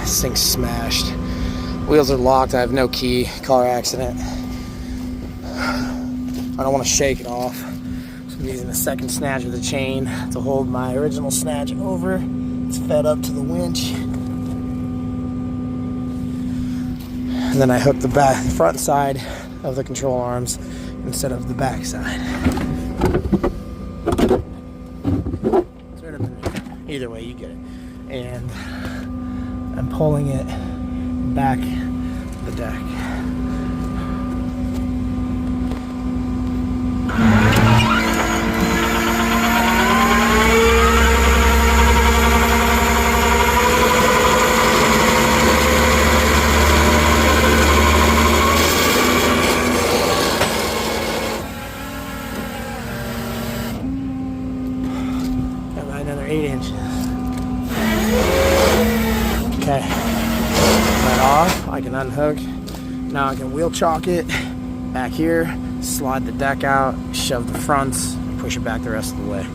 This thing's smashed. Wheels are locked. I have no key. Car accident. I don't want to shake it off. So I'm using the second snatch of the chain to hold my original snatch over. It's fed up to the winch. And then I hook the front side of the control arms instead of the back side. It's right up in there. Either way, you get it. And I'm pulling it back the deck. Another 8 inches. Okay, that off. I can unhook. Now I can wheel chock it back here, slide the deck out, shove the fronts, push it back the rest of the way.